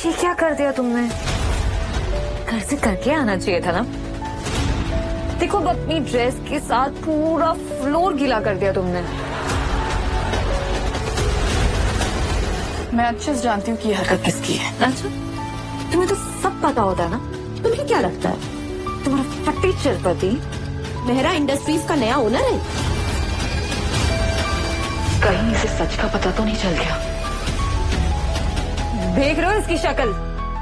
ये क्या कर दिया तुमने? घर से करके आना चाहिए था ना। देखो अब अपनी ड्रेस के साथ पूरा फ्लोर गीला कर दिया तुमने। मैं अच्छे से जानती हूँ कि ये हरकत किसकी है। अच्छा, तुम्हें तो सब पता होता है ना। तुम्हें क्या लगता है तुम्हारा फटी चिरपति मेहरा इंडस्ट्रीज का नया ओनर है? कहीं इसे सच का पता तो नहीं चल गया? देख रहे हो इसकी शक्ल?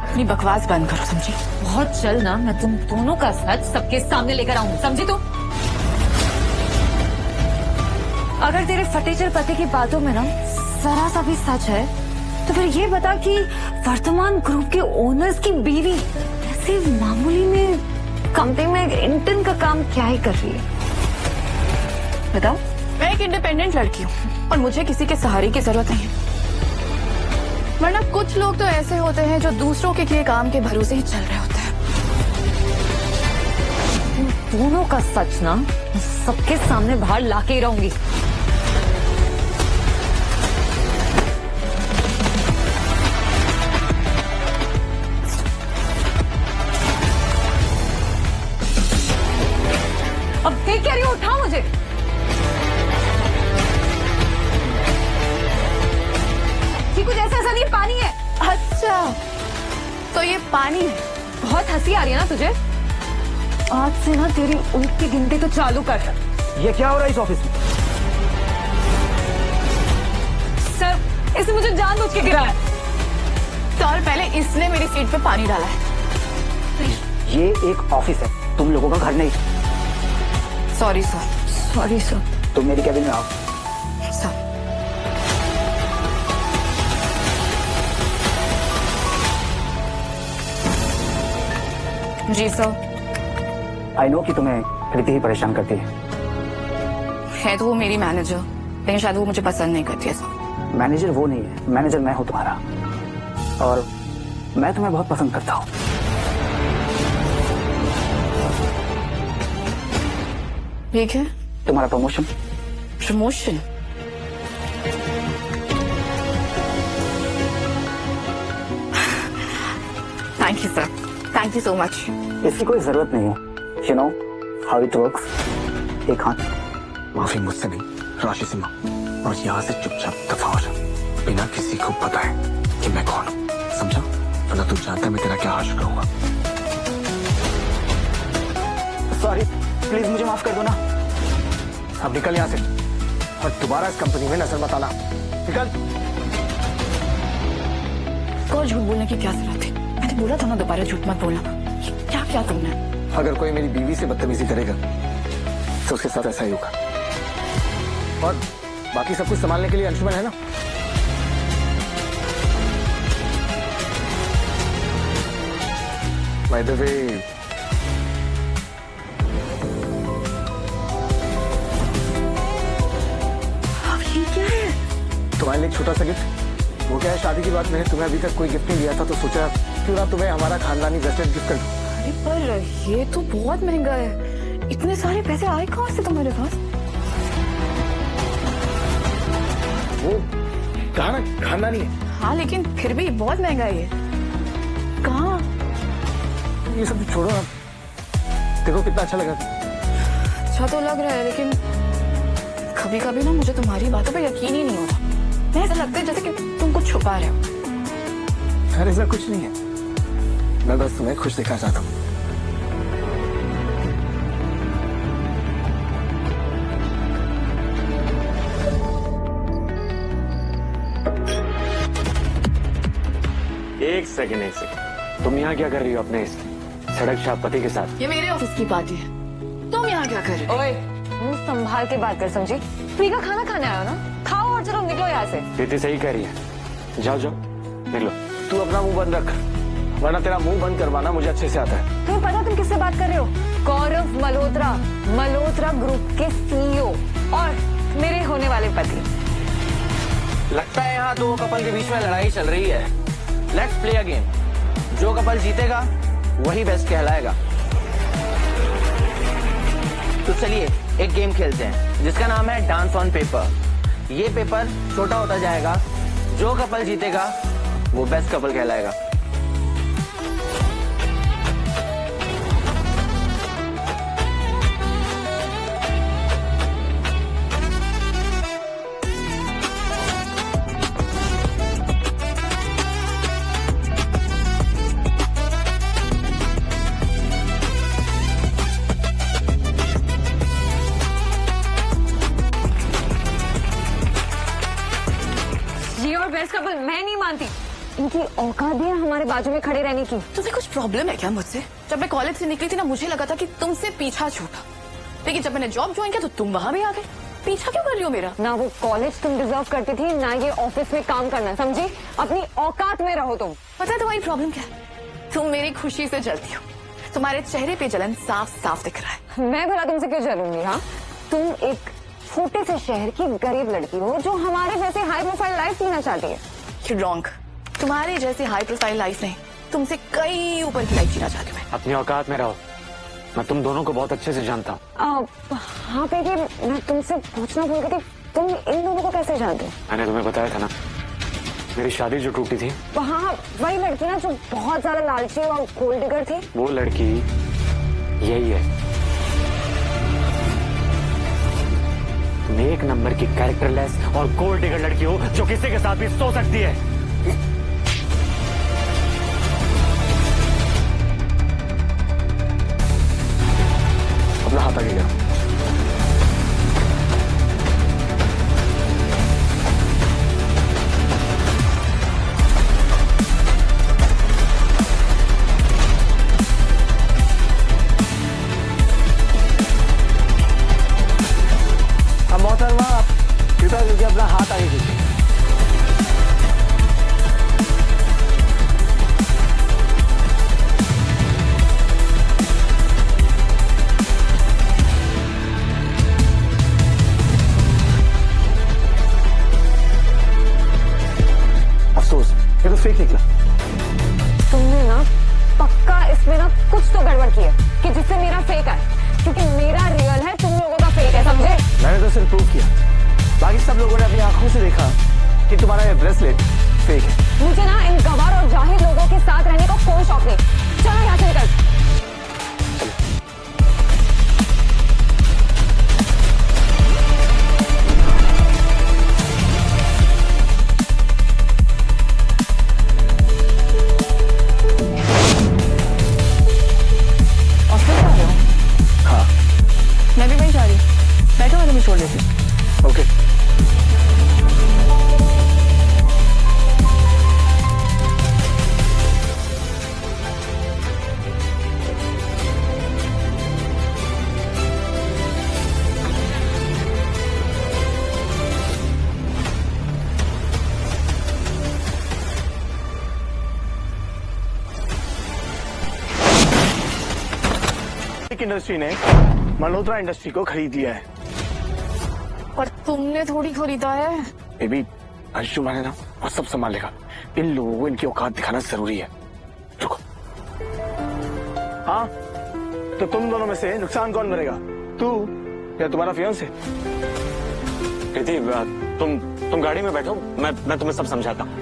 अपनी बकवास बंद करो, समझी? बहुत चल ना, मैं तुम दोनों का सच सबके सामने लेकर आऊं, समझी तू? अगर तेरे फटेचर पति की बातों में ना जरा सा भी सच है तो फिर ये बता कि वर्तमान ग्रुप के ओनर्स की बीवी ऐसे मामूली में कंपनी में एक इंटर्न का काम क्या ही कर रही है, बताओ? मैं एक इंडिपेंडेंट लड़की हूँ और मुझे किसी के सहारे की जरूरत नहीं है। वरना कुछ लोग तो ऐसे होते हैं जो दूसरों के किए काम के भरोसे ही चल रहे होते हैं। दोनों का सच ना सबके सामने बाहर लाके ही रहूंगी। अब देख क्या रही हो? उठाओ मुझे। ये कुछ ऐसा नहीं, पानी है। अच्छा, तो ये पानी है। बहुत हंसी आ रही है ना तुझे? आज से ना तेरी उल्टी गिनती तो चालू कर। ये क्या हो रहा है इस ऑफिस में? सर, इसने मुझे जानबूझ के गिराया। तो और पहले इसने मेरी सीट पे पानी डाला है। ये एक ऑफिस है, तुम लोगों का घर नहीं। Sorry sir. Sorry sir. तुम मेरी कैबिन में आओ। सर, जी सर। आई नो कि तुम्हें कृति ही परेशान करती है तो वो मेरी मैनेजर, लेकिन शायद वो मुझे पसंद नहीं करती है सर। मैनेजर वो नहीं है, मैनेजर मैं हूँ तुम्हारा, और मैं तुम्हें बहुत पसंद करता हूँ। ठीक है। तुम्हारा promotion. Promotion? Thank you sir, thank you so much. इसकी कोई जरूरत नहीं है। You know how it works. एक हाथ। माफी मुझसे नहीं, राशि से मांग, और यहाँ से चुपचाप दफा हो जा, बिना किसी को बताए कि मैं कौन हूँ, समझा? वरना तू जानता है मैं तेरा क्या हाल करूंगा। सॉरी, प्लीज मुझे माफ कर दो ना। अब निकल यहाँ से और दोबारा इस कंपनी में नजर मत आना। निकल। को झूठ बोलने की क्या जरूरत थी? मैंने बोला था ना दोबारा झूठ मत बोलना। ये क्या किया तुमने? अगर कोई मेरी बीवी से बदतमीजी करेगा तो उसके साथ ऐसा ही होगा। और बाकी सब कुछ संभालने के लिए अंशुमन है ना। बाय द वे, अब ये क्या है? तुम्हारे लिए एक छोटा सा गिफ्ट। वो क्या है, शादी के बाद मैंने तुम्हें अभी तक कोई गिफ्ट नहीं दिया था, तो सोचा क्यों ना तुम्हें हमारा खानदानी ब्रेसलेट गिफ्ट कर दूं। अरे पर ये तो बहुत महंगा है। इतने सारे पैसे आए कहाँ से तुम्हारे पास? वो कहा ना खानदानी है। हाँ लेकिन फिर भी बहुत महंगा है ये। कहाँ? ये सब छोड़ो ना, देखो कितना अच्छा लगा। अच्छा तो लग रहा है, लेकिन कभी कभी ना मुझे तुम्हारी बातों पे यकीन ही नहीं होता। मैं ऐसा लगता है जैसे कि तुम कुछ छुपा रहे हो। अरे ऐसा कुछ नहीं है, मैं बस तुम्हें खुश दिखना चाहता हूँ। एक सेकंड, तुम यहाँ क्या कर रही हो अपने इस सड़क छाप पति के साथ? ये मेरे ऑफिस की पार्टी है, तुम यहाँ क्या कर रहे हो? ओए, मुंह संभाल के बात कर, समझी? फ्री का खाना खाने आयो ना, खाओ और चलो निकलो यहाँ से। प्रीति सही कह रही है, जाओ जाओ निकलो। तू अपना मुंह बंद रख, वरना तेरा मुंह बंद करवाना मुझे अच्छे से आता है। तुम्हें पता तुम किससे बात कर रहे हो? गौरव मल्होत्रा, मल्होत्रा ग्रुप के सीईओ और मेरे होने वाले पति। लगता है यहाँ दो कपल के बीच में लड़ाई चल रही है। Let's play a game. जो कपल जीतेगा वही बेस्ट कहलाएगा। तो चलिए एक गेम खेलते हैं जिसका नाम है डांस ऑन पेपर। ये पेपर छोटा होता जाएगा, जो कपल जीतेगा वो बेस्ट कपल कहलाएगा। की औकात भी है हमारे बाजू में खड़े रहने की? तुम्हें कुछ प्रॉब्लम है क्या मुझसे? जब मैं कॉलेज से निकली थी ना, मुझे लगा था कि तुमसे पीछा छूटा, लेकिन जब मैंने जॉब ज्वाइन किया तो तुम वहां भी आ गए। पीछा क्यों कर रही हो मेरा? ना वो कॉलेज तुम डिजर्व करती थी, ना ये ऑफिस में काम करना, समझी? अपनी औकात में रहो तुम। पता है तुम्हारी प्रॉब्लम क्या है? तुम मेरी खुशी से जलती हो। तुम्हारे चेहरे पे जलन साफ साफ दिख रहा है। मैं भला तुमसे क्यों जलूंगी? हाँ, तुम एक छोटे से शहर की गरीब लड़की हो जो हमारे जैसे हाई प्रोफाइल लाइफ जीना चाहती है। You're wrong। तुम्हारे जैसे हाई प्रोफाइल लाइफ नहीं, तुमसे कई ऊपर की लाइफ जीना चाहती हूँ मैं। अपनी औकात में रहो। मैं तुम दोनों को बहुत अच्छे से जानता हूँ। हाँ बेबी, मैं तुमसे पूछना भूल गई थी, तुम इन दोनों को कैसे जानते हो? मैंने तुम्हें बताया था ना, मेरी शादी जो टूटी थी। हाँ, वही लड़की ना जो बहुत ज्यादा लालची और गोल्ड डिगर थी। वो लड़की यही है। तुम एक नंबर की कैरेक्टरलेस और गोल्ड डिगर लड़की हो जो किसी के साथ भी सो सकती है। अपना हाथ आगे करो। अब मोहतरमा, आप कृपया करके अपना हाथ आगे कीजिए। अफसोस, ये तो फेक निकला। तुमने ना पक्का इसमें ना कुछ तो गड़बड़ की है कि जिससे मेरा फेक है, क्योंकि मेरा रियल है, तुम लोगों का फेक है, समझे? मैंने तो सिर्फ प्रूव किया, बाकी सब लोगों ने अपनी आंखों से देखा कि तुम्हारा ये ब्रेसलेट फेक है। मुझे ना इन गवार और जाहिर लोगों के साथ रहने का कोई शौक नहीं। चलो यहाँ से निकल। ऑफिस आ रहे हो? हाँ, मैं भी वहीं जा रही हूँ। बैठो, मैं तुम्हें छोड़ देती हूँ। ओके। इंडस्ट्री ने मल्होत्रा इंडस्ट्री को खरीद लिया है। पर तुमने थोड़ी खरीदा है। बेबी, अंशु माने ना वो सब संभालेगा। इन लोगों को इनकी औकात दिखाना जरूरी है। रुको। हाँ, तो तुम दोनों में से नुकसान कौन करेगा, तू या तुम्हारा फियांसे? कृति, तुम गाड़ी में बैठो, मैं तुम्हें सब समझाता हूँ।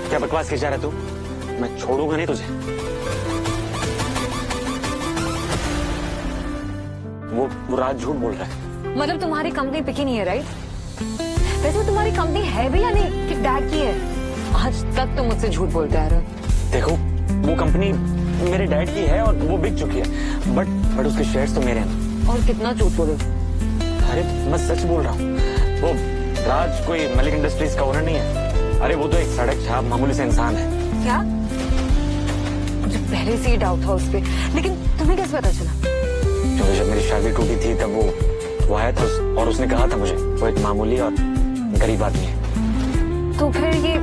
क्या बकवास की जा रहा है तू? मैं छोड़ूंगा नहीं तुझे। वो राज झूठ बोल रहा है। मतलब तुम्हारी कंपनी पिकी नहीं है, राइट? वैसे तुम्हारी कंपनी है भी या नहीं कि डैड की है? आज तक तुम मुझसे झूठ बोलते आ रहे हो। देखो, वो कंपनी मेरे डैड की है और वो बिक चुकी है, बट उसके शेयर्स तो मेरे हैं। और कितना झूठ बोले? अरे मैं सच बोल रहा हूँ। वो राज कोई मलिक इंडस्ट्रीज का ओनर नहीं है। अरे वो तो एक सड़क छाप मामूली से इंसान है। क्या? मुझे पहले से ही डाउट था उस पे, लेकिन तुम्हें कैसे पता चला? क्योंकि जब मेरी शादी टूटी थी तब वो आया था और उसने कहा था मुझे वो एक मामूली और गरीब आदमी है। तो फिर ये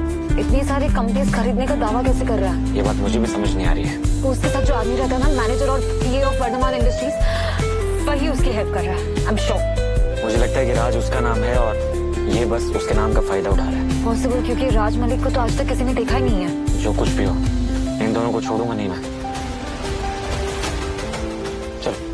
इतनी सारी कंपनीज खरीदने का दावा कैसे कर रहा है? ये बात मुझे भी समझ नहीं आ रही है। तो उसके साथ जो आदमी रहता है ना, मैनेजर और पीए ऑफ वर्धमान इंडस्ट्रीज, वही उसकी हेल्प कर रहा है। I am sure. मुझे लगता है कि राज उसका नाम है और ये बस उसके नाम का फायदा उठा रहा है। पॉसिबल, क्योंकि राज मलिक को तो आज तक किसी ने देखा ही नहीं है। जो कुछ भी हो, इन दोनों को छोड़ूंगा नहीं मैं। चलो।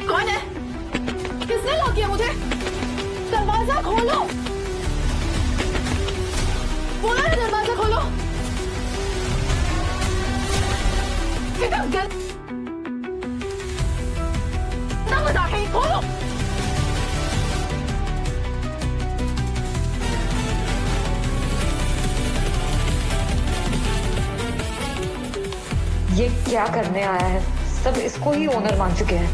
कौन है? का गल ना मजाक है, खोलो। ये क्या करने आया है? सब इसको ही ओनर मान चुके हैं।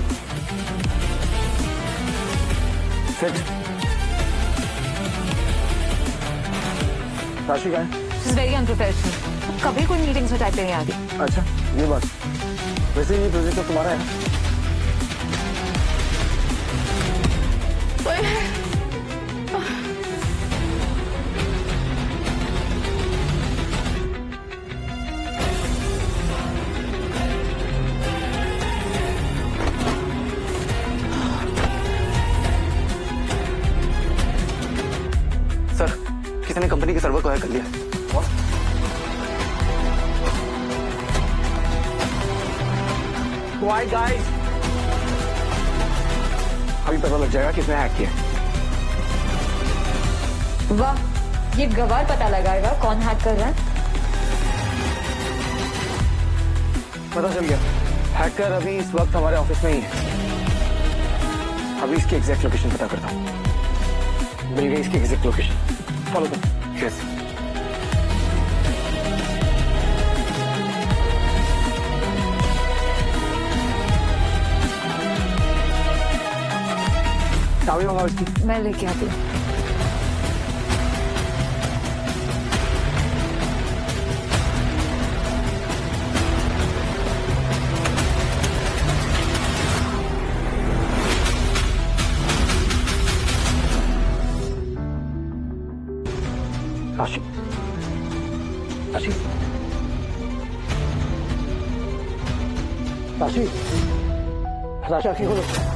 फिट राशि का है? Very unprofessional. कभी कोई मीटिंग्स में टाइप नहीं आती। अच्छा ये बात, वैसे ये प्रोजेक्ट तो तुम्हारा है। सर, किसी ने कंपनी के सर्वर को हैक कर लिया। Why guys? अभी पता लग जाएगा किसने हैक किया। वाह, ये गवार पता लगाएगा कौन हैक कर रहा है। पता चल गया, हैकर अभी इस वक्त हमारे ऑफिस में ही है। अभी इसकी एग्जैक्ट लोकेशन पता करता हूँ। मिल गई इसकी एग्जैक्ट लोकेशन, फॉलो करो। यस चाबी मंगाओ इसकी। मैं लेके आती हूँ। राशि, राशि, राशि, राशि आंखें खोलो।